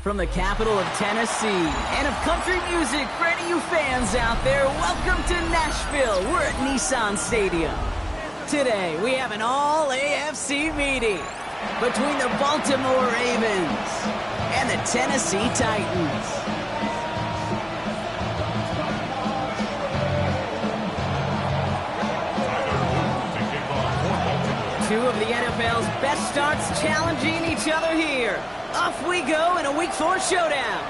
From the capital of Tennessee and of country music for any of you fans out there, welcome to Nashville. We're at Nissan Stadium. Today, we have an all-AFC meeting between the Baltimore Ravens and the Tennessee Titans. Two of the NFL's best starts challenging each other here. Off we go in a Week 4 showdown.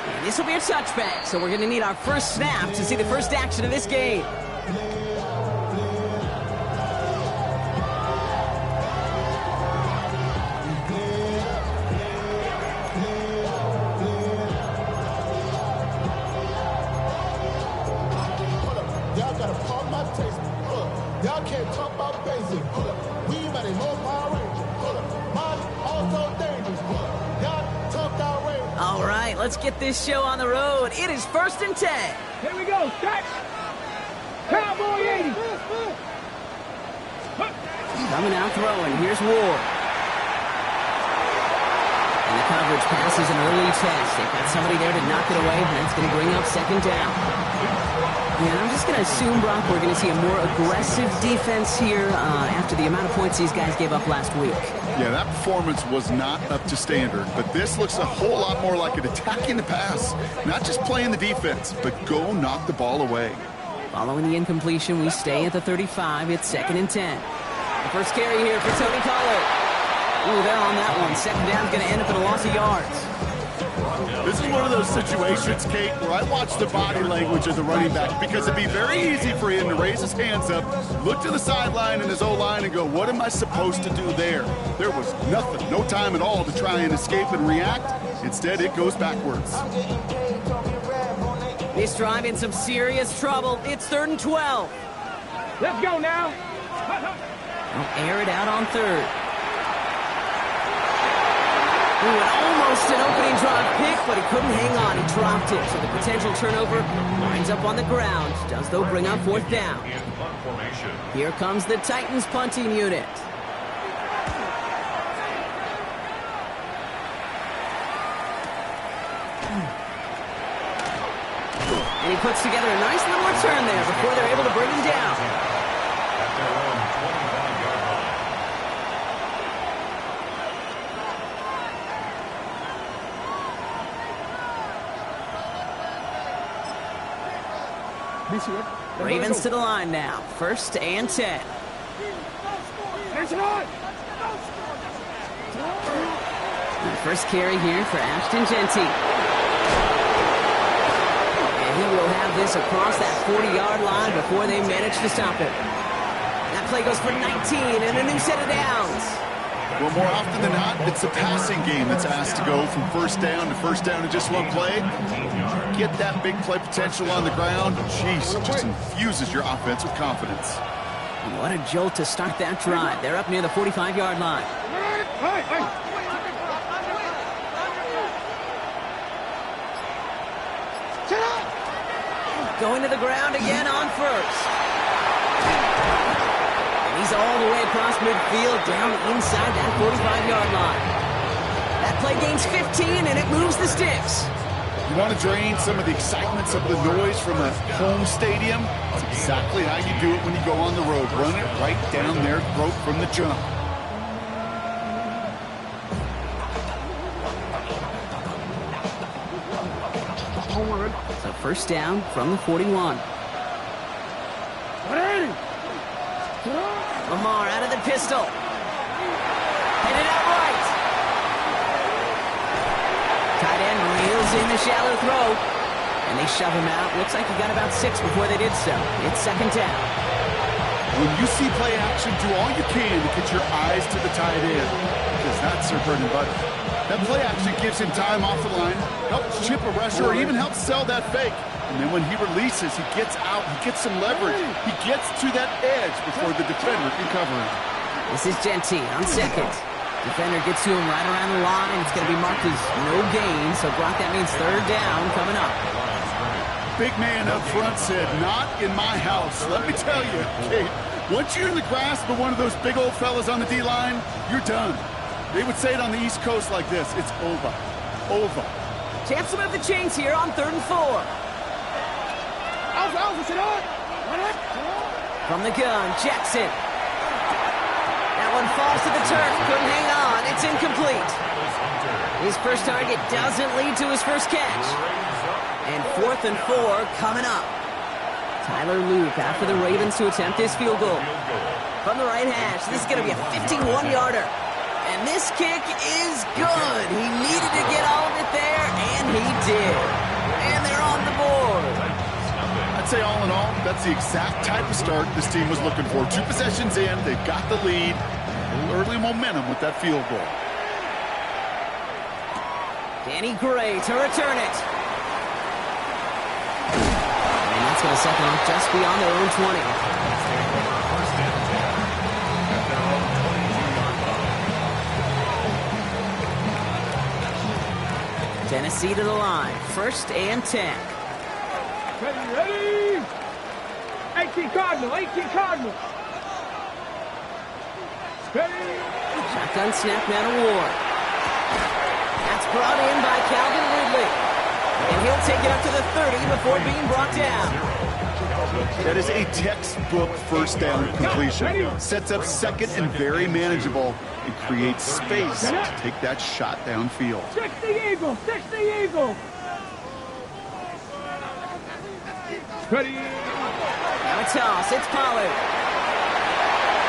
And this will be a touchback, so we're going to need our first snap to see the first action of this game. Y'all got to pump my taste. Y'all can't talk about basic. We might as well Power Ranger. Mine also dangerous. Y'all talk out range. All right, let's get this show on the road. It is 1st and 10. Here we go, start. Cowboy 80. Coming out throwing. Here's Ward. And the coverage passes an early test. They've got somebody there to knock it away, and that's going to bring up 2nd down. Yeah, I'm just going to assume, Brock, we're going to see a more aggressive defense here after the amount of points these guys gave up last week. Yeah, that performance was not up to standard, but this looks a whole lot more like an attacking the pass. Not just playing the defense, but go knock the ball away. Following the incompletion, we stay at the 35. It's 2nd and 10. The first carry here for Tony Pollard. Ooh, they're on that one. 2nd down's going to end up in a loss of yards. This is one of those situations, Kate, where I watch the body language of the running back because it'd be very easy for him to raise his hands up, look to the sideline and his O-line and go, what am I supposed to do there? There was nothing, no time at all to try and escape and react. Instead, it goes backwards. This drive in some serious trouble. It's 3rd and 12. Let's go now. They'll air it out on 3rd. Ooh, and almost an opening drive pick, but he couldn't hang on. He dropped it, so the potential turnover winds up on the ground. Does, though, bring up 4th down. Here comes the Titans punting unit. And he puts together a nice little return there before they're able to bring him down. Ravens to the line now. 1st and 10. The first carry here for Ashton Genty. And he will have this across that 40-yard line before they manage to stop it. That play goes for 19 and a new set of downs. Well, more often than not, it's a passing game that's asked to go from 1st down to 1st down in just one play. Get that big play potential on the ground. Jeez, it just infuses your offense with confidence. And what a jolt to start that drive. They're up near the 45-yard line. Going to the ground again on 1st. He's all the way across midfield, down inside that 45-yard line. That play gains 15, and it moves the sticks. You want to drain some of the excitement, some of the noise from a home stadium? That's exactly how you do it when you go on the road. Run it right down their throat from the jump. So 1st down from the 41. Lamar out of the pistol. Headed out right. Tight end reels in the shallow throw. And they shove him out. Looks like he got about 6 before they did so. It's 2nd down. When you see play action, do all you can to get your eyes to the tight end. Because that's their bread and butter. That play action gives him time off the line, helps chip a rusher, or even helps sell that fake. And then when he releases, he gets out, he gets some leverage. He gets to that edge before the defender can cover him. This is Genty on 2nd. Defender gets to him right around the line. It's going to be marked as no gain. So, Brock, that means 3rd down coming up. Big man up front said, not in my house. Let me tell you, Kate, once you're in the grasp of one of those big old fellas on the D-line, you're done. They would say it on the East Coast like this: it's over. over. Champs to move the chains here on 3rd and 4. From the gun, Jackson. That one falls to the turf. Couldn't hang on. It's incomplete. His first target doesn't lead to his first catch. And 4th and 4 coming up. Tyler Loop after the Ravens to attempt this field goal. From the right hash, this is going to be a 51-yarder. And this kick is good. He needed to get all of it there, and he did. And they're on the board. I'd say all in all, that's the exact type of start this team was looking for. 2 possessions in, they've got the lead. A little early momentum with that field goal. Danny Gray to return it. And that's going to set them off just beyond their own 20. Tennessee to the line. 1st and 10. Ready? 18 Cardinal, 18 Cardinal. Ready? Shotgun snap now to Ward. That's brought in by Calvin Ridley. And he'll take it up to the 30 before being brought down. That is a textbook first down completion. Sets up 2nd and very manageable and creates space to take that shot downfield. 60 Eagle, 60 Eagle. Ready? Now a toss. It's Pollard.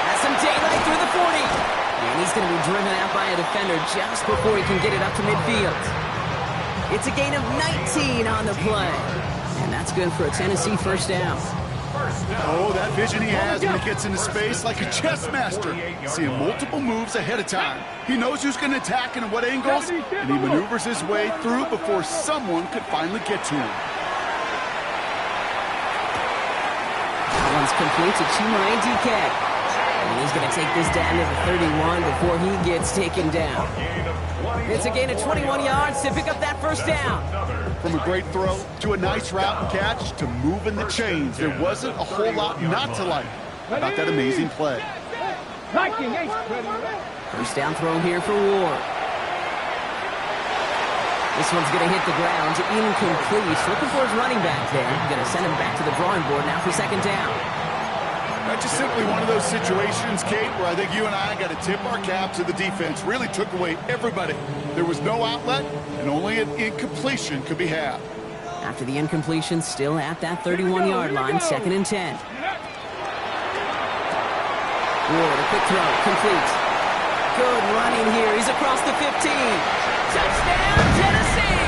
Has some daylight through the 40. And he's going to be driven out by a defender just before he can get it up to midfield. It's a gain of 19 on the play. And that's good for a Tennessee first down. Oh, that vision he has when he gets into space like a chess master. Seeing multiple moves ahead of time. He knows who's going to attack and at what angles, and he maneuvers his way through before someone could finally get to him. That one's complete to Chimere DK. And he's going to take this down to the 31 before he gets taken down. It's a gain of 21 yards to pick up that first down. From a great throw to a nice route and catch to moving the chains, there wasn't a whole lot not to like about that amazing play. First down throw here for Ward. This one's going to hit the ground, incomplete. Looking for his running back there. Going to send him back to the drawing board now for 2nd down. That's just simply one of those situations, Kate, where I think you and I got to tip our cap to the defense. Really took away everybody. There was no outlet, and only an incompletion could be had. After the incompletion, still at that 31-yard line, 2nd and 10. Ward, a quick throw, complete. Good running here. He's across the 15. Touchdown, Tennessee!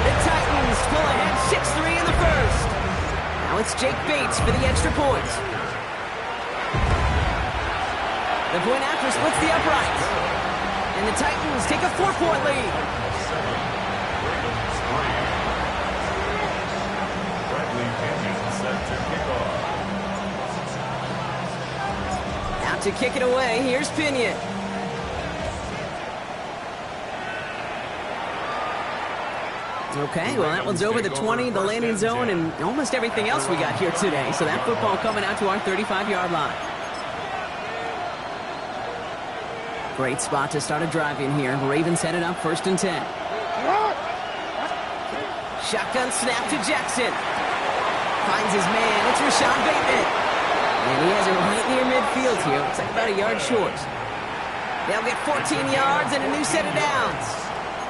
The Titans pull ahead 6-3 in the first. Now it's Jake Bates for the extra point. The point after splits the uprights. And the Titans take a 4-point lead. Out to kick it away, here's Pinion. Okay, well, that one's over the 20, the landing zone, and almost everything else we got here today. So that football coming out to our 35-yard line. Great spot to start a drive in here. Ravens headed up 1st and 10. Shotgun snap to Jackson. Finds his man. It's Rashad Bateman. And he has it right near midfield here. Looks like about a yard short. They'll get 14 yards and a new set of downs.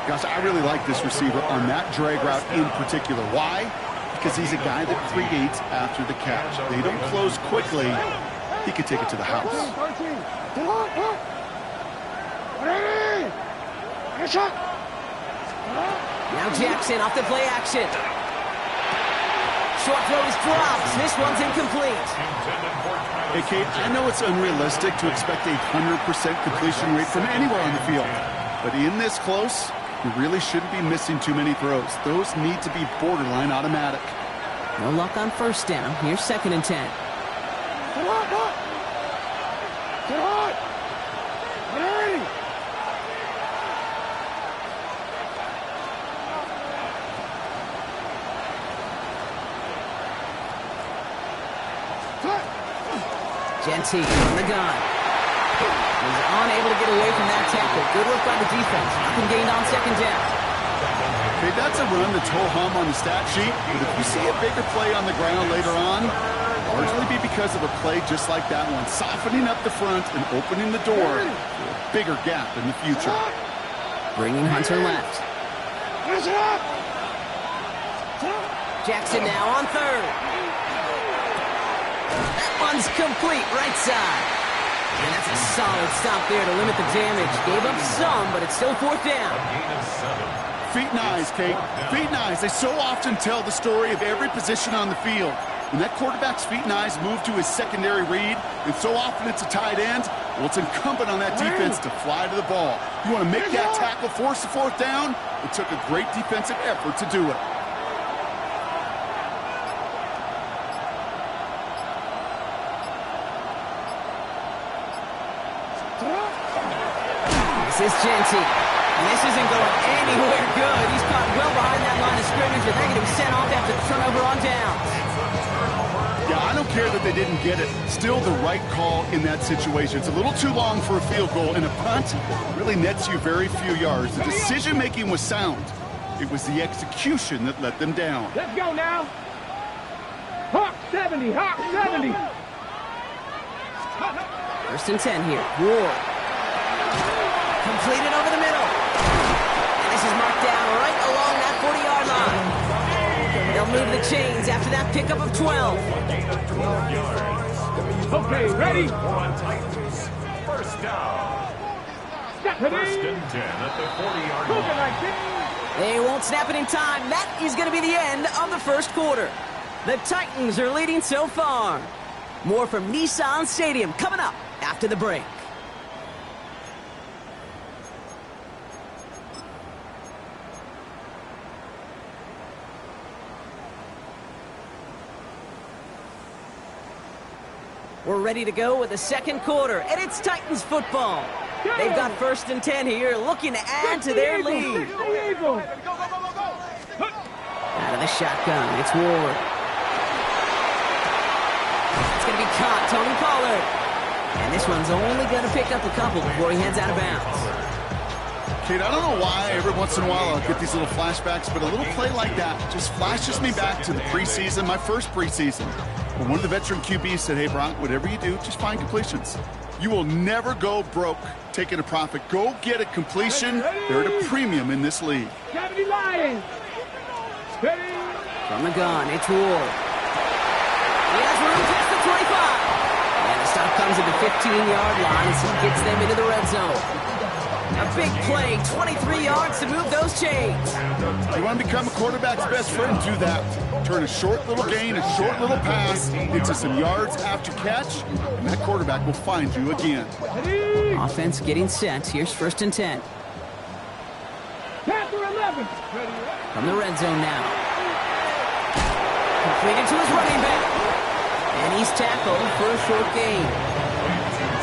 Gosh, I really like this receiver on that drag route in particular. Why? Because he's a guy that creates after the catch. They don't close quickly. He could take it to the house. Now Jackson off the play action. Short throw is dropped. This one's incomplete. Hey, Kate, I know it's unrealistic to expect a 100% completion rate from anywhere on the field. But in this close, you really shouldn't be missing too many throws. Those need to be borderline automatic. No luck on 1st down. Here's 2nd and 10. Genty on the gun. He's unable to get away from that tackle. but good work by the defense. Nothing gained on second down. Okay, that's a run that's ho-hum on the stat sheet, but if you see a bigger play on the ground later on, largely be because of a play just like that one, softening up the front and opening the door for a bigger gap in the future. Bringing Hunter left. Jackson now on third. That one's complete, right side. And that's a solid stop there to limit the damage. Gave up some, but it's still fourth down. Feet and eyes, Kate. Feet and eyes. They so often tell the story of every position on the field. When that quarterback's feet and eyes move to his secondary read, and so often it's a tight end, well, it's incumbent on that defense to fly to the ball. You want to make that tackle, force the fourth down? It took a great defensive effort to do it. This is Genty. And this isn't going anywhere good. He's caught well behind that line of scrimmage, and they're going to be sent off after the turnover on downs. Yeah, I don't care that they didn't get it. Still the right call in that situation. It's a little too long for a field goal, and a punt really nets you very few yards. The decision-making was sound. It was the execution that let them down. Let's go now. Hawk 70, Hawk 70. First and 10 here. Ward. Completed over the middle. And this is marked down right along that 40-yard line. They'll move the chains after that pickup of 12. Okay, ready? First down. First and 10 at the 40-yard line. They won't snap it in time. That is going to be the end of the first quarter. The Titans are leading so far. More from Nissan Stadium coming up after the break. We're ready to go with the second quarter, and it's Titans football. They've got first and 10 here, looking to add to their lead. Out of the shotgun, it's Ward. It's going to be caught, Tony Pollard. And this one's only going to pick up a couple before he heads out of bounds. Kate, I don't know why every once in a while I'll get these little flashbacks, but a little play like that just flashes me back to the preseason, my first preseason. When one of the veteran QBs said, hey, Brock, whatever you do, just find completions. You will never go broke taking a profit. Go get a completion. They're at a premium in this league. 70 Lions. Ready? From the gun, it's Ward. He has room past the 25. And the stop comes at the 15-yard line, so he gets them into the red zone. A big play, 23 yards to move those chains. You want to become a quarterback's best friend? Do that. Turn a short little gain, a short little pass into some yards after catch, and that quarterback will find you again. Offense getting set. Here's first and 10. Panther 11. From the red zone now. Completed to his running back. And he's tackled for a short gain.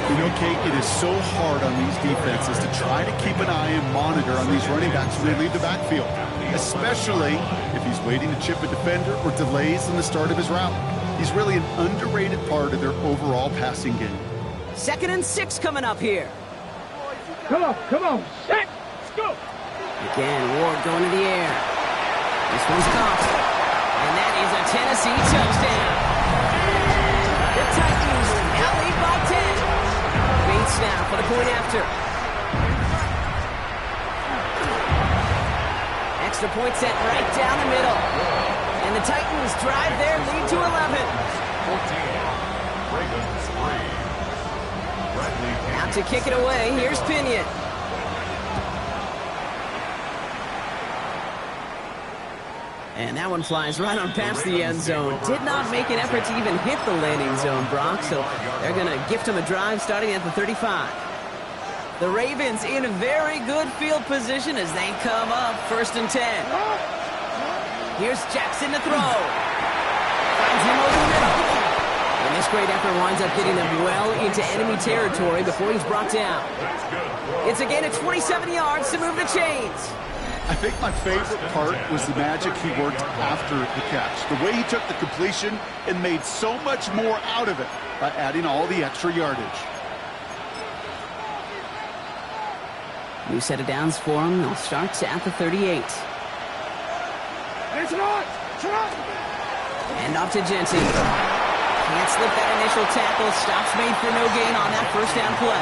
You know, Kate, it is so hard on these defenses to try to keep an eye and monitor on these running backs when they leave the backfield, especially if he's waiting to chip a defender or delays in the start of his route. He's really an underrated part of their overall passing game. 2nd and 6 coming up here. Come on, set, let's go. Again, Ward going to the air. This one's caught. And that is a Tennessee touchdown. The Titans now lead by 10. Bates now for the point after. Extra point set right down the middle. And the Titans drive their lead to 11. 14. Out to kick it away, here's Pinion. And that one flies right on past the end zone. Did not make an effort to even hit the landing zone, Brock, so they're going to gift him a drive starting at the 35. The Ravens in very good field position as they come up first and 10. Here's Jackson to throw. Finds him over the middle. And this great effort winds up getting them well into enemy territory before he's brought down. It's a gain of 27 yards to move the chains. I think my favorite part was the magic he worked after the catch. The way he took the completion and made so much more out of it by adding all the extra yardage. New set of downs for him. They'll start at the 38. And off to Jensen. Can't slip that initial tackle. Stops made for no gain on that first down play.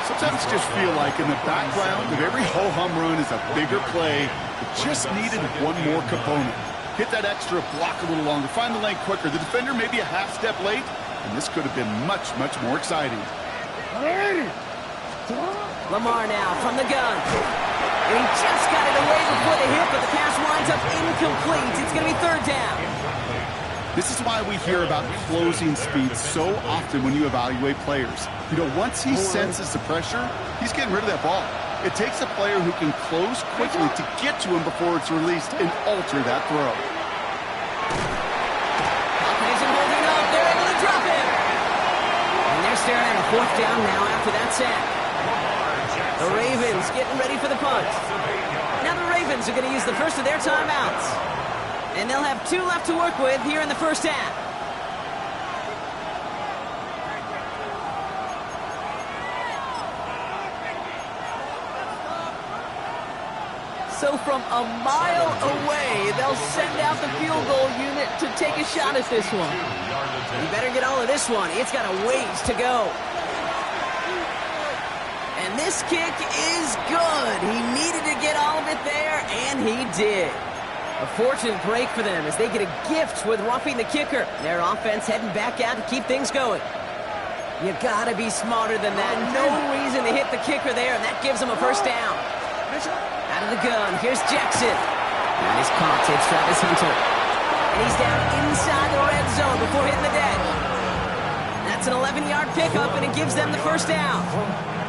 Sometimes just feel like in the background of every ho-hum run is a bigger play. It just needed one more component. Hit that extra block a little longer. Find the lane quicker. The defender may be a half step late, and this could have been much, much more exciting. Lamar now from the gun. And he just got it away before the hit, but the pass winds up incomplete. It's going to be third down. This is why we hear about closing speed so often when you evaluate players. You know, once he senses the pressure, he's getting rid of that ball. It takes a player who can close quickly to get to him before it's released and alter that throw. Pocket isn't holding up. They're able to drop him. And they're staring at a fourth down now after that sack. The Ravens getting ready for the punt. Now the Ravens are going to use the first of their timeouts. And they'll have 2 left to work with here in the first half. So from a mile away, they'll send out the field goal unit to take a shot at this one. You better get all of this one. It's got a ways to go. And this kick is good. He needed to get all of it there, and he did. A fortunate break for them as they get a gift with roughing the kicker. Their offense heading back out to keep things going. You gotta be smarter than that. No reason to hit the kicker there, and that gives them a first down. Out of the gun, here's Jackson. Nice caught, it's Travis Hunter. And he's down inside the red zone before hitting the deck. That's an 11-yard pickup, and it gives them the first down.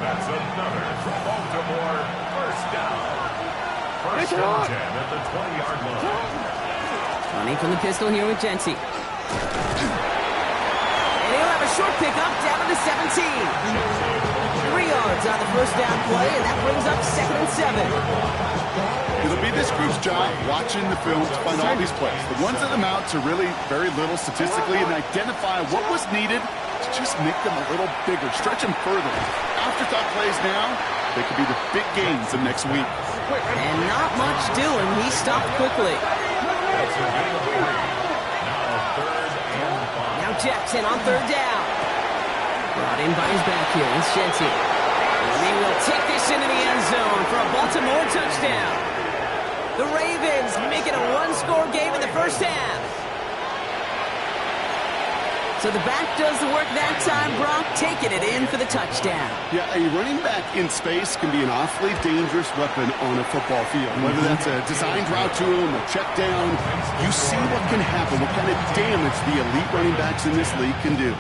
That's another Baltimore first down. First and 10 at the 20-yard line. Running from the pistol here with Jensen. And he'll have a short pickup down to the 17. 3 yards on the first down play, and that brings up 2nd and 7. It'll be this group's job watching the film to find all these plays. The ones that amount to really very little statistically and identify what was needed to just make them a little bigger, stretch them further. Afterthought plays now, they could be the big games of next week. And not much doing. He stopped quickly. Now Jackson on 3rd down. Brought in by his back here. It's Jensen. And they will take this into the end zone for a Baltimore touchdown. The Ravens make it a 1-score game in the first half. So the back does the work that time. Brock taking it in for the touchdown. Yeah, a running back in space can be an awfully dangerous weapon on a football field. Whether that's a designed route to him, a check down, you see what can happen, what kind of damage the elite running backs in this league can do.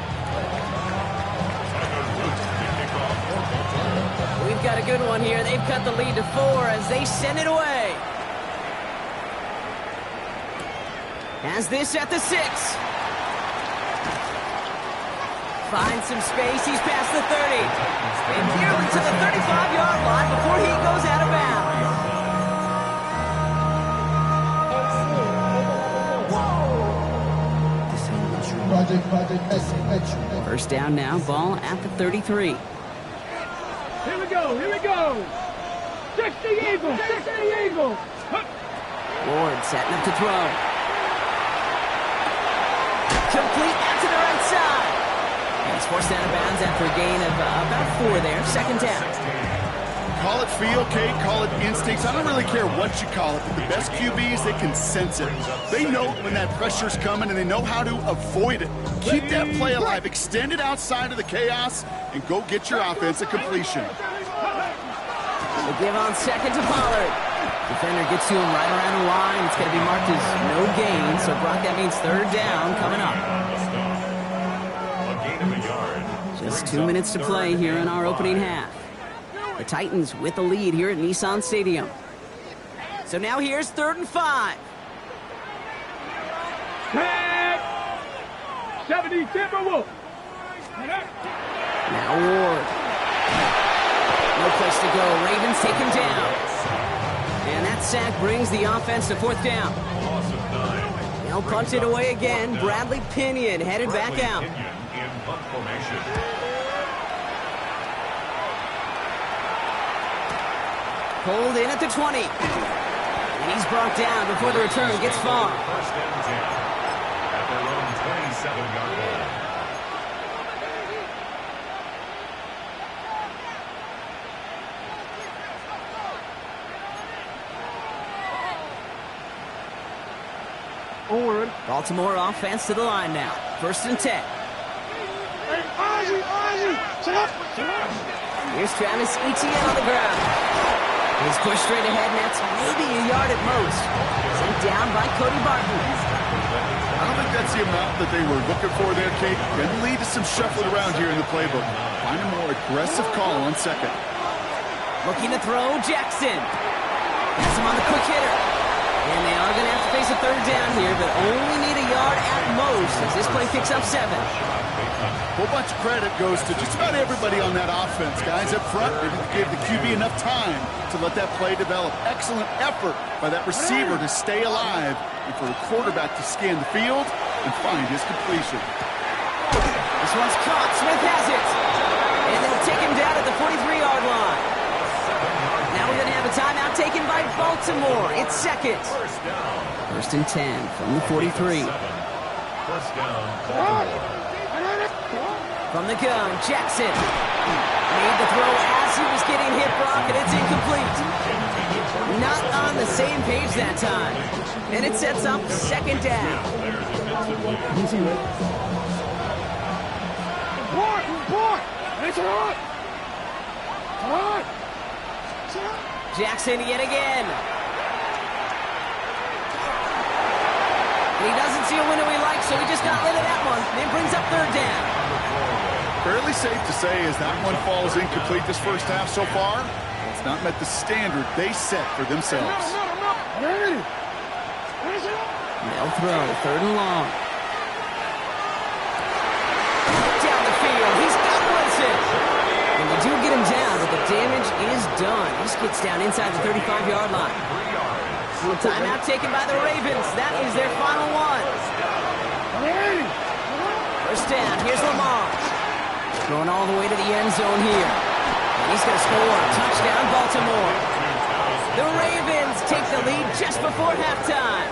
We've got a good one here. They've cut the lead to 4 as they send it away. Has this at the 6. Finds some space. He's past the 30. And nearly to the 35-yard line before he goes out of bounds. First down now. Ball at the 33. Here we go. Here we go. 60 Eagles. 60 Eagles. Ward setting up to throw. Complete out to the right side. And he's forced out of bounds after a gain of about 4 there. 2nd down. Call it feel, Kate, call it instincts. I don't really care what you call it, but the best QBs, they can sense it. They know when that pressure's coming, and they know how to avoid it. Keep that play alive. Extend it outside of the chaos, and go get your offense a completion. The give on 2nd to Pollard. Defender gets to him right around the line. It's going to be marked as no gain, so Brock, that means 3rd down coming up. Just 2 minutes to play here in our opening half. The Titans with the lead here at Nissan Stadium. So now here's 3rd and 5. 70 Timberwolves. Now Ward. No place to go. Ravens take him down. And that sack brings the offense to 4th down. They'll punch it away again. Bradley Pinion headed back out. Pulled in at the 20. And he's brought down before the return gets far. First and 10 at their own 27-yard line. Baltimore offense to the line now. First and 10. Here's Travis Etienne on the ground. He's pushed straight ahead, and that's maybe a yard at most. Sent down by Cody Barton. I don't think that's the amount that they were looking for there, Kate. Can lead to some shuffling around here in the playbook. Find a more aggressive call on second. Looking to throw, Jackson. Has him on the quick hitter. And they are going to have to face a third down here, but only need a yard at most as this play picks up 7. A whole bunch of credit goes to just about everybody on that offense. Guys up front, they gave the QB enough time to let that play develop. Excellent effort by that receiver to stay alive and for the quarterback to scan the field and find his completion. This one's caught. Smith has it. And they'll take him down at the 43-yard line. Now we're going to have a timeout taken by Baltimore. It's second. First and 10 from the 43. First down, Baltimore. From the gun, Jackson. Made the throw as he was getting hit, Brock, and it's incomplete. Not on the same page that time. And it sets up second down. Jackson yet again. He doesn't see a window he likes, so he just got rid of that one. And it brings up third down. Fairly safe to say as that one falls incomplete this first half so far, it's not met the standard they set for themselves. They'll throw, third and long. Down the field, he's got Wilson. And they do get him down, but the damage is done. He just gets down inside the 35-yard line. Timeout taken by the Ravens. That is their final one. First down, here's Lamar. Going all the way to the end zone here. And he's going to score. Touchdown, Baltimore. The Ravens take the lead just before halftime.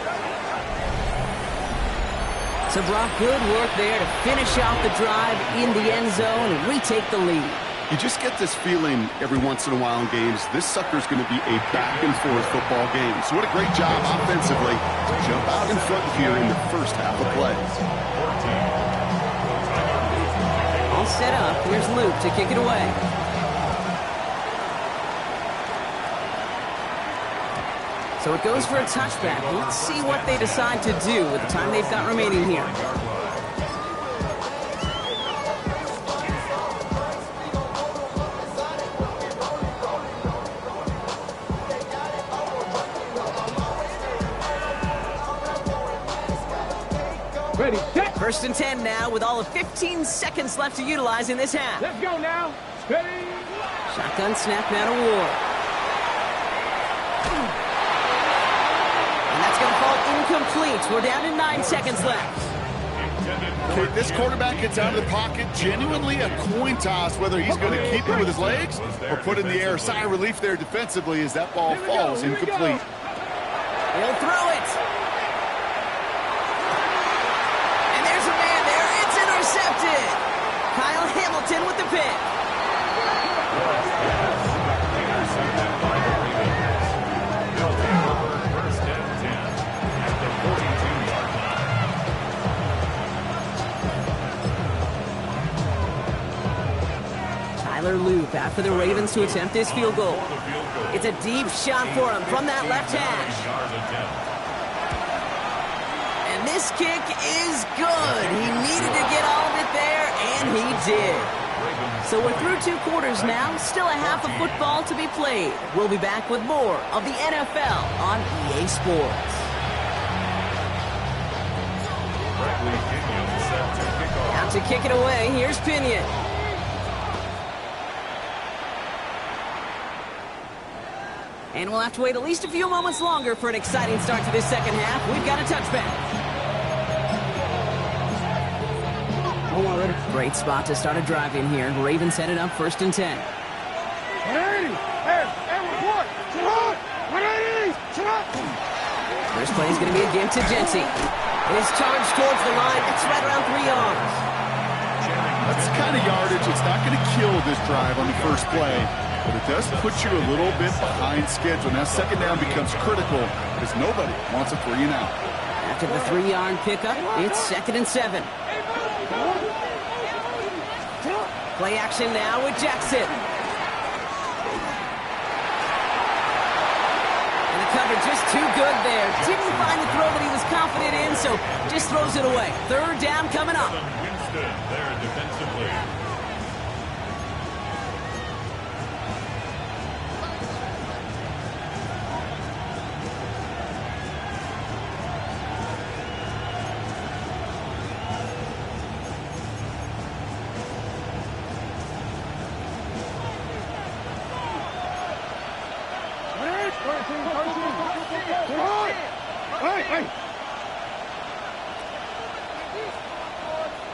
So, Brock, good work there to finish out the drive in the end zone and retake the lead. You just get this feeling every once in a while in games, this sucker's going to be a back-and-forth football game. So what a great job offensively to jump out in front here in the first half of play. All set up. Here's Luke to kick it away. So it goes for a touchback. Let's see what they decide to do with the time they've got remaining here. Ready, set. First and 10 now with all of 15 seconds left to utilize in this half. Let's go now. Ready. Shotgun snap now to Ward. And that's going to fall incomplete. We're down to 9 seconds left. Okay, this quarterback gets out of the pocket, genuinely a coin toss whether he's going to keep it with his legs or put it in the air. Sigh of relief there defensively as that ball falls incomplete. He'll throw it. And there's a man there. It's intercepted. Kyle Hamilton with the pick. First and 10 at the 42-yard line. Tyler Loop after the Ravens to attempt this field goal. It's a deep shot for him from that left hash. And this kick is good. He needed to get all of it there, and he did. So we're through 2 quarters now. Still a half of football to be played. We'll be back with more of the NFL on EA Sports. Out to kick it away. Here's Pinion. And we'll have to wait at least a few moments longer for an exciting start to this second half. We've got a touchback. Great spot to start a drive in here. Ravens headed up first and 10. Ready. Hey, report. First play is going to be a give to Genty. His charge towards the line. It's right around 3 yards. That's the kind of yardage. It's not going to kill this drive on the first play, but it does put you a little bit behind schedule. Now second down becomes critical because nobody wants a 3 and out. After the 3-yard pickup, it's 2nd and 7. Play action now with Jackson. And the coverage just too good there. Didn't find the throw that he was confident in, so just throws it away. 3rd down coming up. Winston there defensively.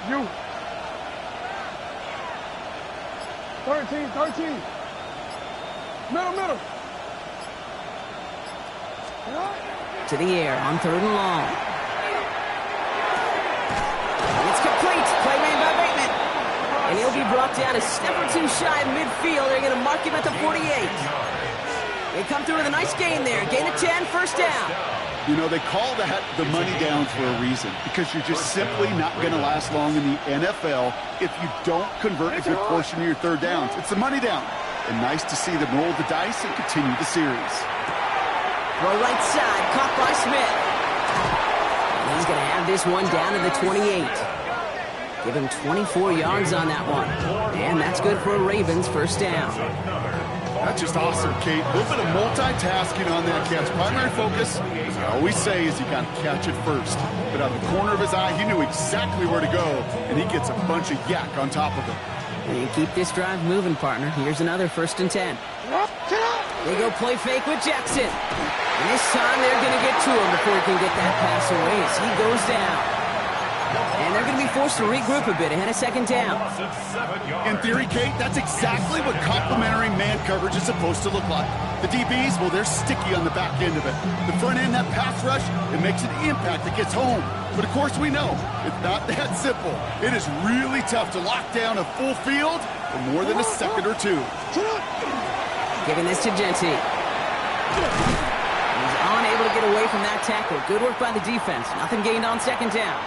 You. 13. Middle. To the air on 3rd and long. It's complete. Play made by Bateman. And he'll be brought down a step or 2 shy of midfield. They're going to mark him at the 48. They come through with a nice gain there. Gain of 10, 1st down. You know, they call that the money down for a reason, because you're just simply not going to last long in the NFL if you don't convert a good portion of your 3rd downs. It's the money down. And nice to see them roll the dice and continue the series. Throw right side, caught by Smith. And he's going to have this one down to the 28. Give him 24 yards on that one. And that's good for a Ravens 1st down. That's just awesome, Kate. A little bit of multitasking on that catch. Primary focus, as I always say, is you got to catch it first. But out of the corner of his eye, he knew exactly where to go, and he gets a bunch of yak on top of it. And keep this drive moving, partner. Here's another 1st and 10. They go play fake with Jackson. And this time they're going to get to him before he can get that pass away as he goes down. And they're going to be forced to regroup a bit ahead of 2nd down. In theory, Kate, that's exactly what complementary man coverage is supposed to look like. The DBs, well, they're sticky on the back end of it. The front end, that pass rush, it makes an impact that gets home. But, of course, we know it's not that simple. It is really tough to lock down a full field for more than a second or 2. Giving this to Genty. He's unable to get away from that tackle. Good work by the defense. Nothing gained on 2nd down.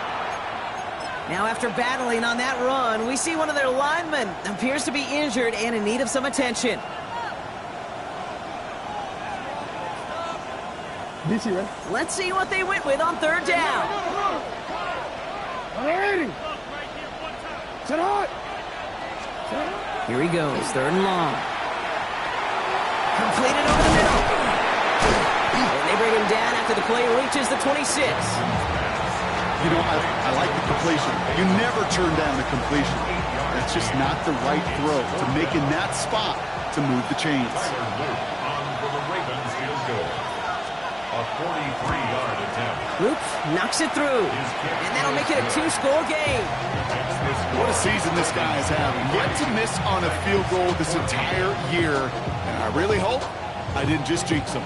Now, after battling on that run, we see one of their linemen appears to be injured and in need of some attention. DC, right? Let's see what they went with on 3rd down. 180. Sit hot. Here he goes, 3rd and long. Completed over the middle. And they bring him down after the play reaches the 26. You know, I like the completion. You never turn down a completion. That's just not the right throw to make in that spot to move the chains. A 43-yard attempt. Oops, knocks it through. And that'll make it a 2-score game. What a season this guy is having. Yet to miss on a field goal this entire year. And I really hope I didn't just jinx him.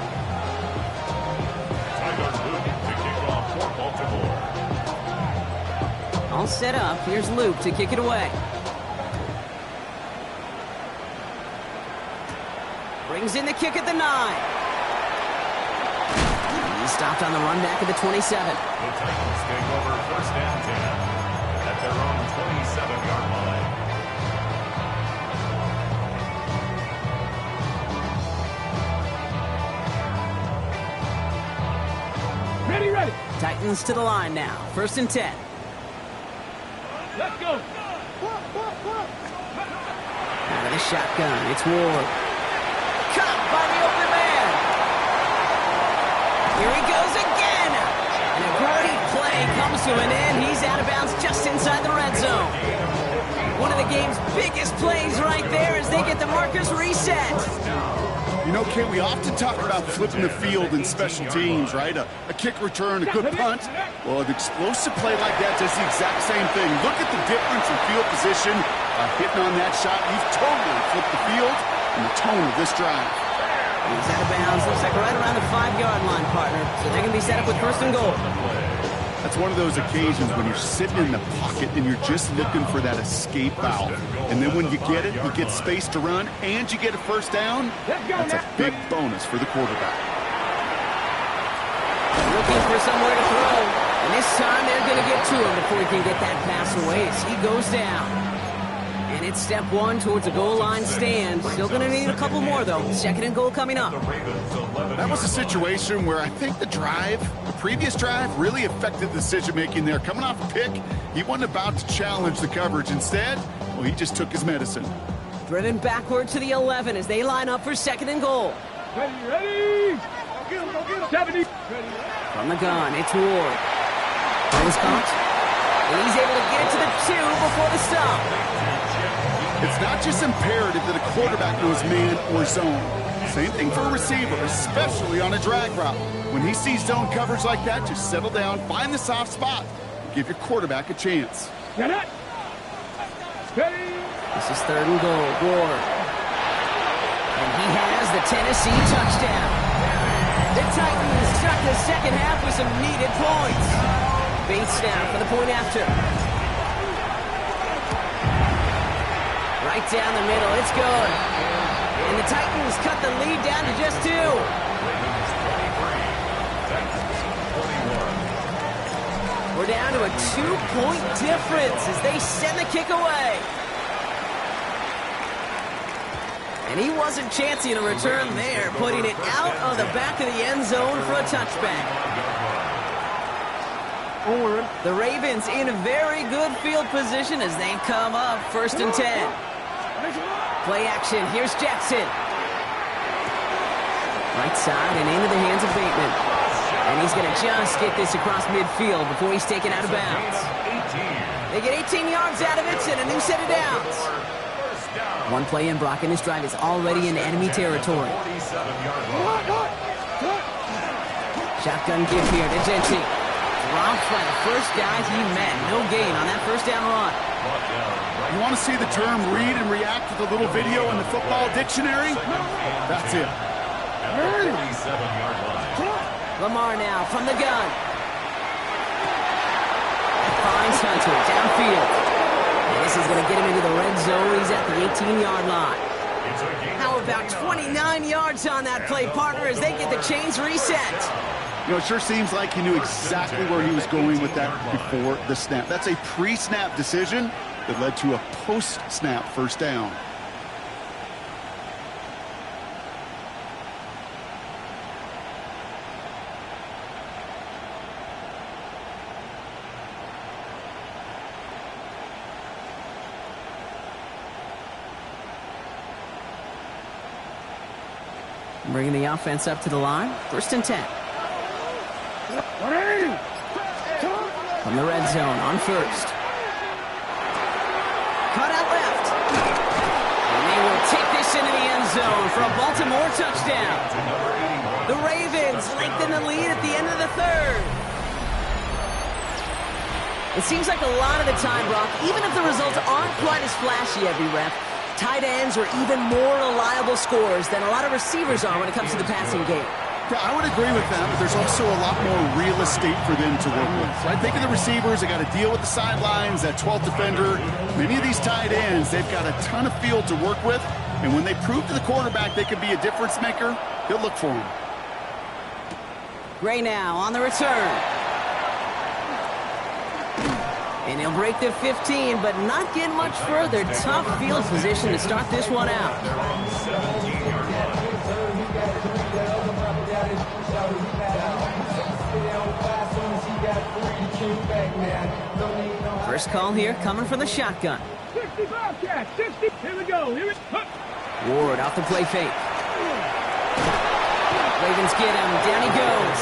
All set up. Here's Luke to kick it away. Brings in the kick at the 9. He's stopped on the run back at the 27. The Titans take over 1st and 10 at their own 27-yard line. Ready. Titans to the line now. 1st and 10. Let's go. Out of the shotgun, it's Ward. Caught by the open man. Here he goes again. And a great play comes to an end. He's out of bounds just inside the red zone. One of the game's biggest plays right there as they get the markers reset. You know, Kate, we often talk about flipping the field in special teams, right? A kick return, a good punt. Well, an explosive play like that does the exact same thing. Look at the difference in field position. Hitting on that shot, you've totally flipped the field and the tone of this drive. He's out of bounds. Looks like right around the 5-yard line, partner. So they're going to be set up with first and goal. That's one of those occasions when you're sitting in the pocket and you're just looking for that escape valve. And then when you get it, you get space to run, and you get a first down. That's a big bonus for the quarterback. Looking for somewhere to throw. And this time they're going to get to him before he can get that pass away as he goes down. And it's step one towards a goal line stand. Still going to need a couple more, though. Second and goal coming up. That was a situation where I think the previous drive, really affected the decision-making there. Coming off a pick, he wasn't about to challenge the coverage. Instead, well, he just took his medicine. Driven backward to the 11 as they line up for second and goal. Ready! Go get him! 70! From the gun, it's Ward. That was caught. And he's able to get it to the 2 before the stop. It's not just imperative that a quarterback knows man or zone. Same thing for a receiver, especially on a drag route. When he sees zone coverage like that, just settle down, find the soft spot, and give your quarterback a chance. Get it! Ready! This is third and goal, Ward. And he has the Tennessee touchdown. The Titans start the second half with some needed points. Bates now for the point after. Right down the middle, it's good. And the Titans cut the lead down to just 2. We're down to a 2-point difference as they send the kick away. And he wasn't chancing a return there, putting it out of the back of the end zone for a touchback. The Ravens in a very good field position as they come up first and 10. Play action, here's Jackson. Right side and into the hands of Bateman. And he's going to just get this across midfield before he's taken out of bounds. They get 18 yards out of it and a new set of downs. One play in, Brock, and this drive is already in enemy territory. Shotgun give here to Gentry. Dropped by the first guy he met. No gain on that first down run. You want to see the term read and react with a little video in the football dictionary? That's it. Lamar now from the gun. Finds Hunter downfield. And this is going to get him into the red zone. He's at the 18-yard line. How about 29 yards on that play, partner, as they get the chains reset? You know, it sure seems like he knew exactly where he was going with that before the snap. That's a pre-snap decision that led to a post-snap first down. Bringing the offense up to the line. First and 10. From the red zone on first. Cut out left. And they will take this into the end zone for a Baltimore touchdown. The Ravens lengthen the lead at the end of the third. It seems like a lot of the time, Brock, even if the results aren't quite as flashy every rep, tight ends are even more reliable scorers than a lot of receivers are when it comes to the passing game. Yeah, I would agree with that, but there's also a lot more real estate for them to work with. So I think of the receivers, they got to deal with the sidelines, that 12th defender. Many of these tight ends, they've got a ton of field to work with, and when they prove to the quarterback they can be a difference maker, he'll look for him. Gray now on the return. And he'll break the 15, but not get much further. Tough field position to start this one out. First call here coming from the shotgun. 65 catch, 60. Here we go. Here we go. Ward off the play fake. Ravens get him. Down he goes.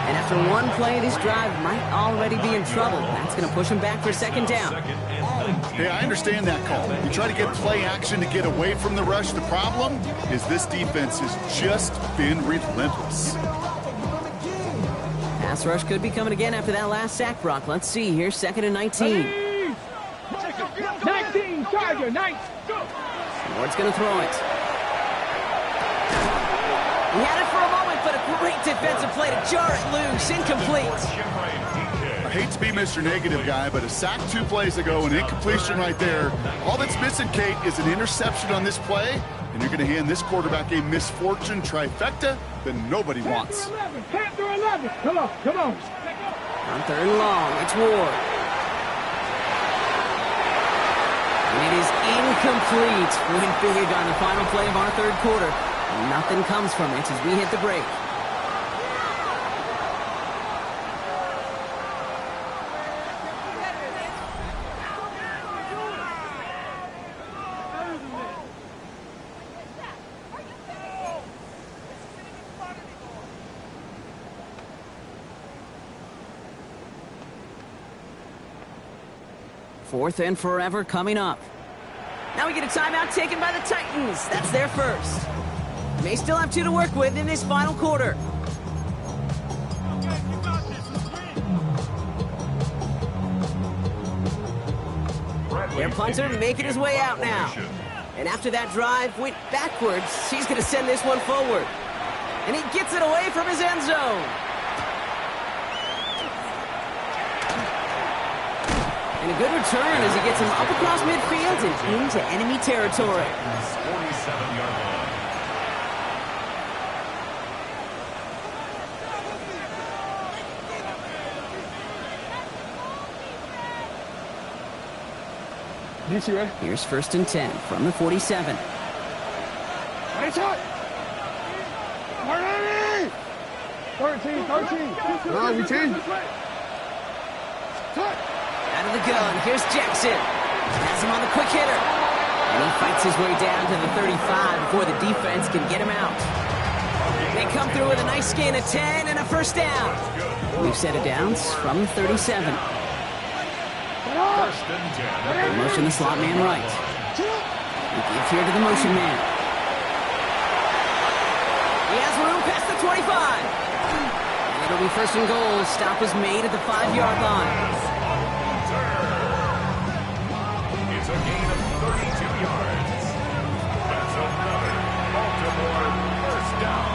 And after one play, this drive might already be in trouble. That's going to push him back for second down. Hey, I understand that call. You try to get play action to get away from the rush. The problem is this defense has just been relentless. Pass rush could be coming again after that last sack, Brock. Let's see here. Second and 19. 19, Charger, 9, go. Ward's going to throw it. He had it for a moment, but a great defensive play to jar it loose. Incomplete. I hate to be Mr. Negative guy, but a sack 2 plays ago, an incompletion right there. All that's missing, Kate, is an interception on this play, and you're going to hand this quarterback a misfortune trifecta that nobody wants. 10 through 11. Come on, come on. On 3rd and long, it's Ward. And it is incomplete. Went big on the final play of our 3rd quarter. Nothing comes from it as we hit the break. Fourth and forever coming up. Now we get a timeout taken by the Titans. That's their first. They still have 2 to work with in this final quarter. Their punter making his way out now. And after that drive went backwards, he's going to send this one forward. And he gets it away from his end zone. And a good return as he gets him up across midfield and into enemy territory. 47-yard line. Here's 1st and 10 from the 47. Nice hot. 13. No, we change. Out of the gun, here's Jackson. Has him on the quick hitter. And he fights his way down to the 35 before the defense can get him out. They come through with a nice gain of 10 and a first down. We've set it downs from the 37. Motion the slot man right. He gives here to the motion man. He has room past the 25. And it'll be 1st and goal. Stop was made at the 5-yard line. It's a gain of 32 yards. That's another Baltimore first down.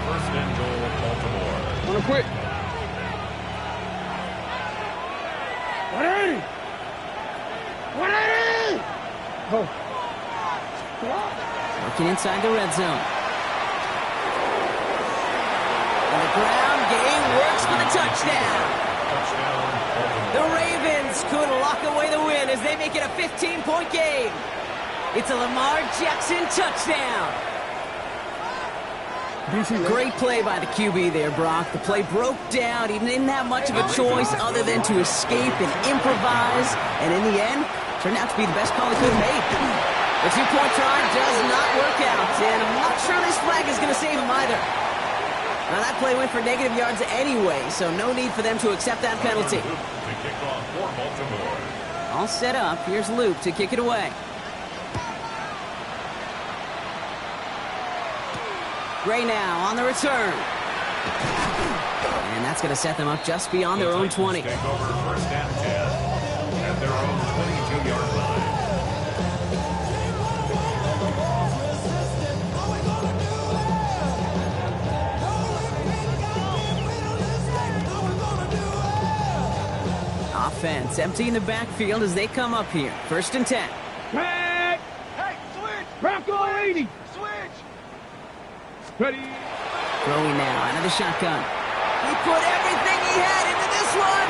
1st and goal, Baltimore. Wanna quit? 180! 180! Oh. Working inside the red zone. And the ground game works for the touchdown. The Ravens could lock away the win as they make it a 15-point game. It's a Lamar Jackson touchdown. Great play by the QB there, Brock. The play broke down. He didn't have much of a choice other than to escape and improvise. And in the end, turned out to be the best call he could have made. The 2-point try does not work out. And I'm not sure this flag is going to save him either. Now, that play went for negative yards anyway, so no need for them to accept that penalty. All set up. Here's Luke to kick it away. Gray now on the return. And that's going to set them up just beyond their own 20. Take over 1st and 10 at their own 22-yard line. Offense emptying the backfield as they come up here. 1st and 10. Back! Hey, switch! Bronco 80! Ready? Throwing now out of the shotgun. He put everything he had into this one.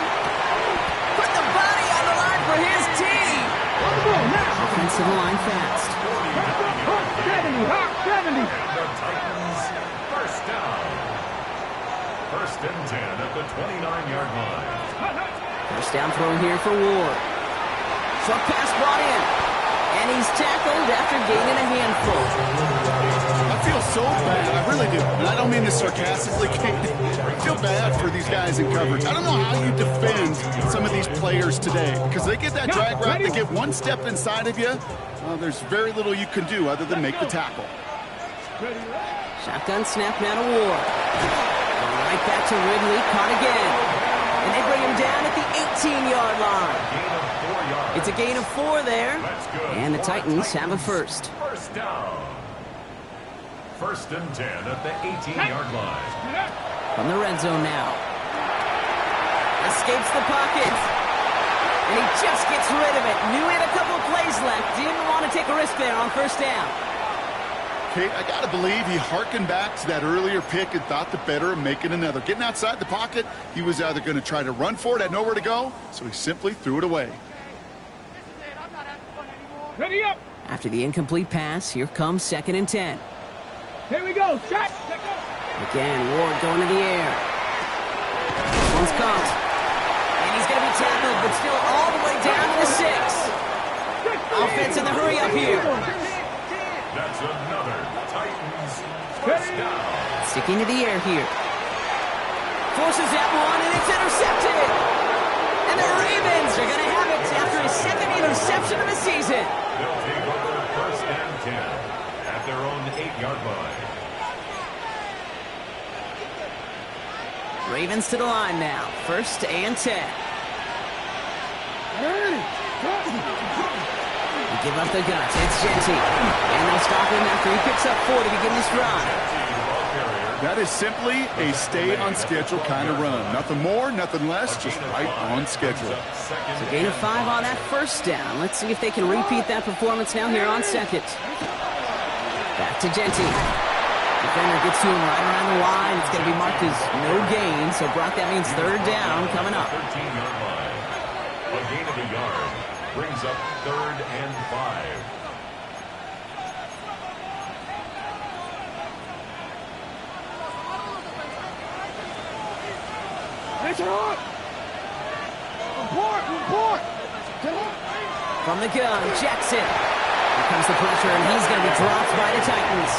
Put the body on the line for his team. On the ball now. Offensive line fast. 70. And the Titans first down. 1st and 10 at the 29-yard line. First down throw here for Ward. Short pass brought in. And he's tackled after gaining a handful. I feel so bad. I really do. And I don't mean this sarcastically. I feel bad for these guys in coverage. I don't know how you defend some of these players today because they get that drag route, they get one step inside of you. There's very little you can do other than make the tackle. Shotgun snap now to Ward. Right back to Ridley, caught again. And they bring him down at the 18-yard line. It's a gain of 4 there. And the Titans have a first. First down. First and 10 at the 18-yard line. From the red zone now. Escapes the pocket. And he just gets rid of it. Knew he had a couple of plays left. Didn't want to take a risk there on first down. Kate, I got to believe he harkened back to that earlier pick and thought the better of making another. Getting outside the pocket, he was either going to try to run for it, had nowhere to go, so he simply threw it away. Ready up. After the incomplete pass, here comes second and 10. Here we go. Shot. Again, Ward going to the air. This one's caught. And he's going to be tackled, but still all the way down to the 6. Offense in the hurry up here. That's another Titans first down. Sticking to the air here. Forces that one, and it's intercepted. And the Ravens are going to have it after his second interception of the season. They'll take over first and 10 at their own 8-yard line. Ravens to the line now. First and 10. They give up the guts. It's Genty. And they'll stop him after he picks up 4 to begin this drive. That is simply a stay-on-schedule kind of run. Nothing more, nothing less, just right on schedule. So gain of 5 on that first down. Let's see if they can repeat that performance now here on second. Back to Genty. Defender gets to him right around the line. It's going to be marked as no gain. So, Brock, that means third down coming up. 13-yard line. A gain of a yard brings up third and 5. Report. From the gun, Jackson. Here comes the pressure, and he's going to be dropped by the Titans.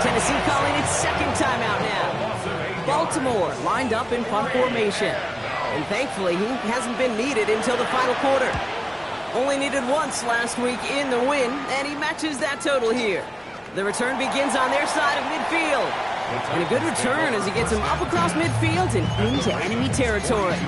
Tennessee calling its second timeout now. Baltimore lined up in punt formation. And thankfully, he hasn't been needed until the final quarter. Only needed once last week in the win, and he matches that total here. The return begins on their side of midfield. And a good return as he gets him up across midfield and into enemy territory.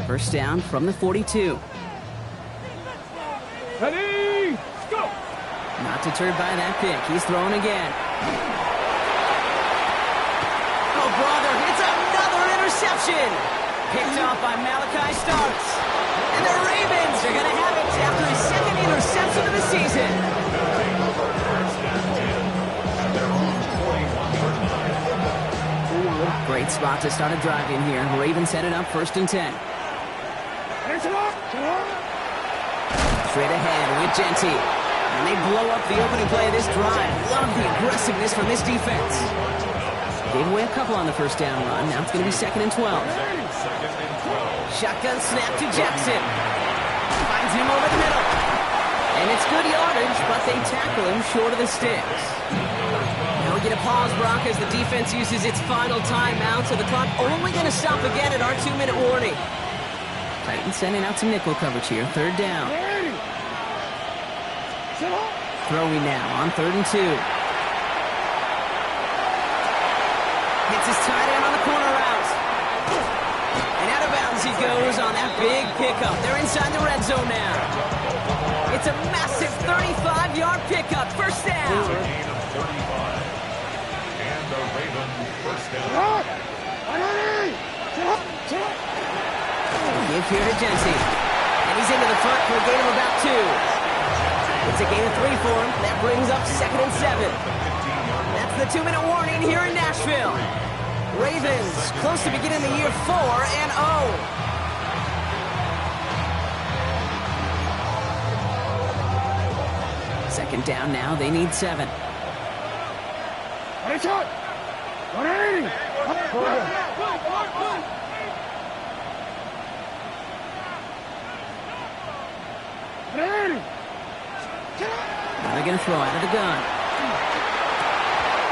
First down from the 42. Ready, go! Not deterred by that pick. He's throwing again. Oh, brother, it's another interception. Picked off by Malachi Starks. And the Ravens are going to have it after his second interception of the season. Great spot to start a drive in here. Ravens headed up first and 10. Straight ahead with Genty. And they blow up the opening play of this drive. Love the aggressiveness from this defense. Gave away a couple on the first down run. Now it's going to be second and 12. Shotgun snap to Jackson. Finds him over the middle. And it's good yardage, but they tackle him short of the sticks. Now we get a pause, Brock, as the defense uses its final timeout. So the clock only going to stop again at our 2-minute warning. Titans sending out some nickel coverage here. Third down. Throwing now on 3rd and 2. Hits his tight end on the corner route. And out of bounds he goes on that big pickup. They're inside the red zone now. It's a massive 35-yard pickup. First down. A gain of 35. And the Ravens first down. Give here to Genty. And he's into the front for a gain of about 2. It's a gain of 3 for him. That brings up second and 7. That's the 2-minute warning here in Nashville. Ravens close to beginning the year 4-0. Second down now. They need 7. Now they're going to throw out of the gun.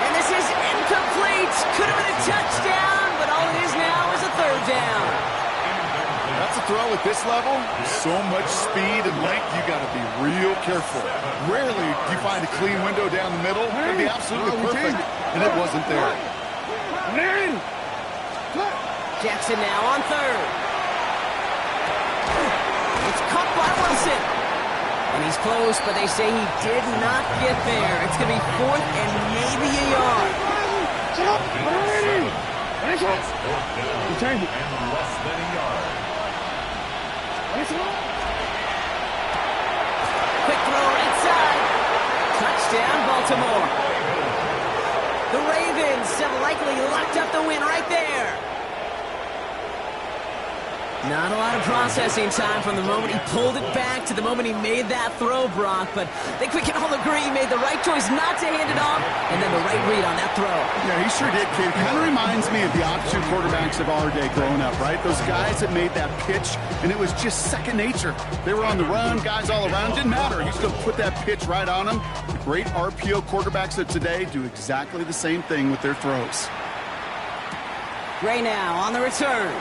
And this is incomplete. Could have been a touchdown, but all it is now is a third down. throw at this level, with so much speed and length, you got to be real careful. Rarely do you find a clean window down the middle. It'd be absolutely perfect, and it wasn't there. Jackson now on third. It's caught by Wilson. And he's close, but they say he did not get there. It's going to be fourth and maybe a yard. Fourth down and less than a yard. Quick throw right side. Touchdown, Baltimore. The Ravens have likely locked up the win right there. Not a lot of processing time from the moment he pulled it back to the moment he made that throw, Brock. But I think we can all agree he made the right choice not to hand it off, and then the right read on that throw. Yeah, he sure did, kid. Kind of reminds me of the option quarterbacks of our day growing up, right? Those guys that made that pitch, and it was just second nature. They were on the run, guys all around. Didn't matter. He still put that pitch right on them. The great RPO quarterbacks of today do exactly the same thing with their throws. Gray now on the return.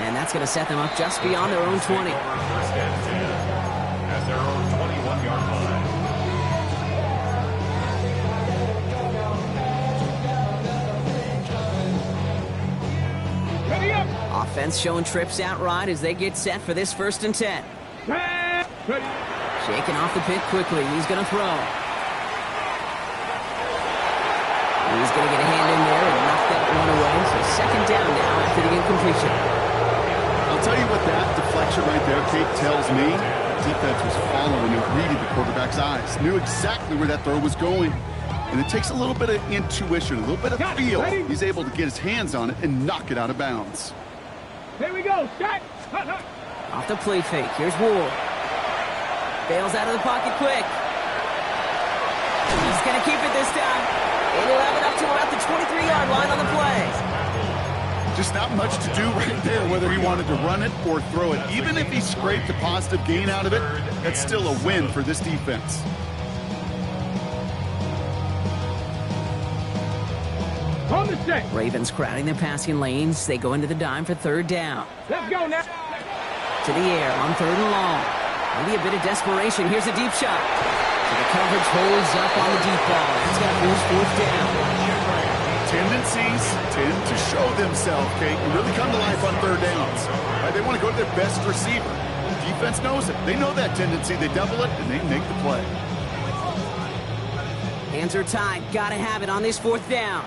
And that's going to set them up just beyond their own 20. First and 10 at their own 21-yard line. Ready up. Offense showing trips out right as they get set for this 1st and 10. Ready. Shaking off the pick quickly. He's going to throw. He's going to get a hand in there and knock that one away. So 2nd down now after the incompletion. I'll tell you what that deflection right there, Kate, tells me. The defense was following and reading the quarterback's eyes. Knew exactly where that throw was going. And it takes a little bit of intuition, a little bit of feel. He's able to get his hands on it and knock it out of bounds. Here we go. Start. Off the play fake. Here's Ward. Bails out of the pocket quick. He's going to keep it this time. And he'll have it up to about the 23-yard line on the play. Just not much to do right there, whether he wanted to run it or throw it. Even if he scraped a positive gain out of it, that's still a win for this defense. On the set. Ravens crowding their passing lanes. They go into the dime for 3rd down. Let's go now. To the air on 3rd and long. Maybe a bit of desperation. Here's a deep shot. So the coverage holds up on the deep ball. It's got to force 4th down. Tendencies tend to show themselves, Kate, and really come to life on 3rd downs. Right? They want to go to their best receiver. The defense knows it. They know that tendency. They double it, and they make the play. Hands are tied. Got to have it on this 4th down.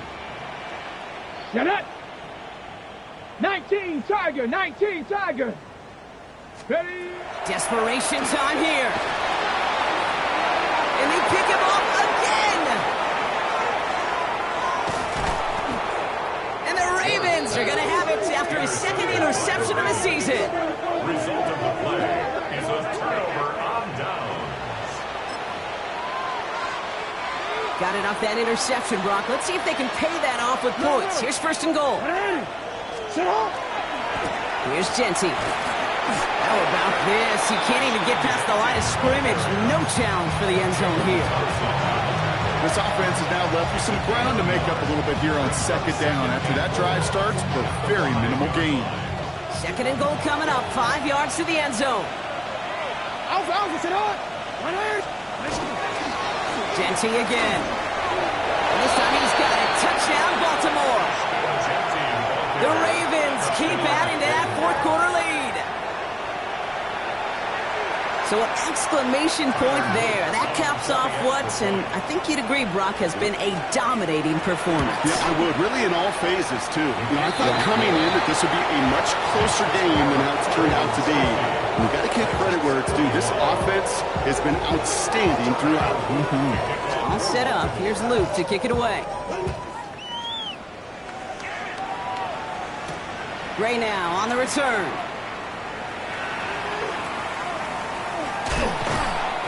Get it. 19 Tiger. 19 Tiger. Ready. Desperation time here. And they pick him off again. And the Ravens are going to have it after his 2nd interception of the season. Result of the play is a turnover on downs. Got it off that interception, Brock. Let's see if they can pay that off with points. Here's 1st and goal. Here's Genty. How about this? He can't even get past the line of scrimmage. No challenge for the end zone here. This offense is now left with some ground to make up a little bit here on 2nd down. After that drive starts, for very minimal gain. 2nd and goal coming up. 5 yards to the end zone. Genty again. And this time he's got it. Touchdown, Baltimore. The Ravens keep adding to that 4th quarter lead. So an exclamation point there. That caps off what, and I think you'd agree, Brock, has been a dominating performance. Yeah, I would. Really in all phases, too. I thought coming in that this would be a much closer game than how it's turned out to be. And you got to give credit where it's due. This offense has been outstanding throughout. All set up. Here's Luke to kick it away. Gray now on the return.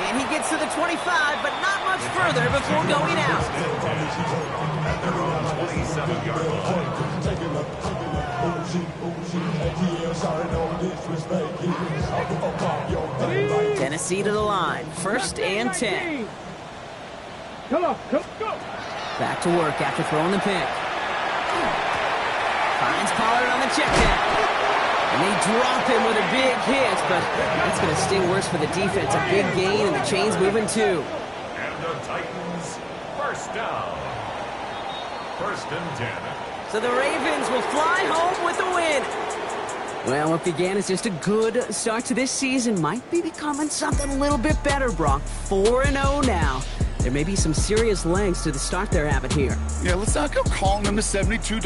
And he gets to the 25, but not much further before going out. At their own 27-yard line. Tennessee to the line. 1st and 10. Come on, go. Back to work after throwing the pick. Finds Pollard on the check down. drop him with a big hit, but that's going to sting worse for the defense. A big gain, and the chain's moving too. And the Titans, first down. 1st and 10. So the Ravens will fly home with the win. Well, what began as just a good start to this season might be becoming something a little bit better, Brock. 4-0 now. There may be some serious legs to the start they're having here. Yeah, let's not go calling them the 72.